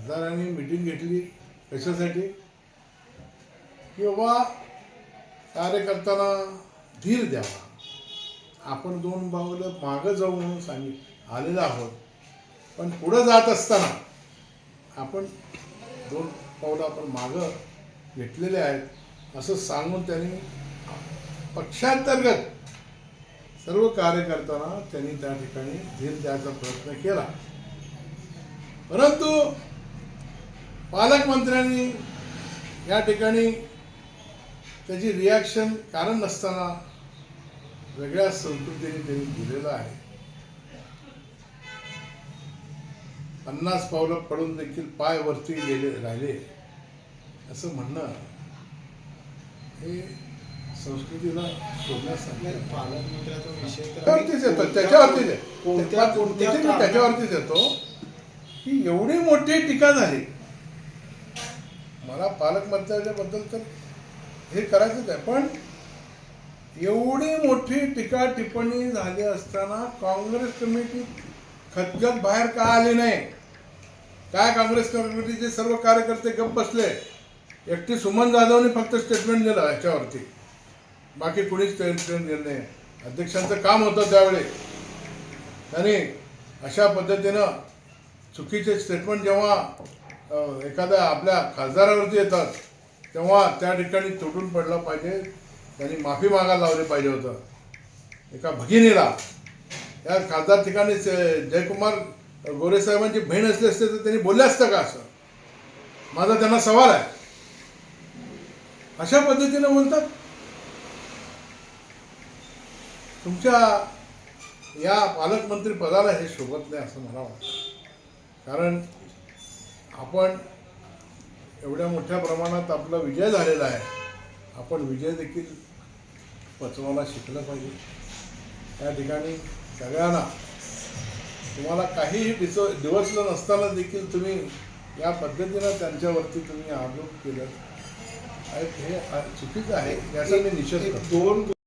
खासदारांनी मीटिंग घेतली कशासाठी की बाबा कार्यकर्त्यांना धीर द्यावा. आपण दोन पावलं मागं जाऊ म्हणून आलेलो आहोत, पण पुढं जात असताना आपण दोन पावलं आपण मागं घेतलेले आहेत असं सांगून त्यांनी पक्षांतर्गत सर्व कार्यकर्त्यांना त्यांनी त्या ठिकाणी धीर द्यायचा प्रयत्न केला. परंतु पालकमंत्र्यांनी या ठिकाणी त्याची रिॲक्शन कारण नसताना वेगळ्या संस्कृतीने त्यांनी दिलेलं आहे. 50 पावलं पडून देखील पाय वरती गेले राहिले असं म्हणणं हे संस्कृतीला सोडण्यासाठी पालकमंत्र्याचा विषय त्याच्यावरतीच येतो. त्याच्यावरतीच येतो की एवढी मोठी टीका झाली. मला पालकमंत्र्याच्या बद्दल तर हे करायचंच आहे, पण एवढी मोठी टीका टिप्पणी झाली असताना काँग्रेस कमिटी खतखत बाहेर का आली नाही? काय काँग्रेस कमिटीचे सर्व कार्यकर्ते गप्प बसले? एकटी सुमन जाधवने फक्त स्टेटमेंट दिलं याच्यावरती, बाकी कुणीच स्टेटमेंट दिलं नाही. अध्यक्षांचं काम होतं त्यावेळी. त्यांनी अशा पद्धतीनं चुकीचे स्टेटमेंट जेव्हा एखाद्या आपल्या खासदारावरती येतात तेव्हा त्या ठिकाणी तुटून पडलं पाहिजे. त्यांनी माफी मागायला लावली पाहिजे होतं. एका भगिनीला या खासदार ठिकाणी जयकुमार गोरे साहेबांची बहीण असली असते तर त्यांनी बोलले असतं का असं? माझा त्यांना सवाल आहे. अशा पद्धतीनं बोलतात. तुमच्या या पालकमंत्री पदाला हे शोभत नाही असं मला वाटतं. कारण आपण एवढ्या मोठ्या प्रमाणात आपला विजय झालेला आहे. आपण विजय देखील पचवायला शिकलं पाहिजे. त्या ठिकाणी सगळ्यांना तुम्हाला काहीही दिवसलं नसताना देखील तुम्ही या पद्धतीनं त्यांच्यावरती तुम्ही आरोप केलं हे चुकीचं आहे. याचा मी निषेध करतो.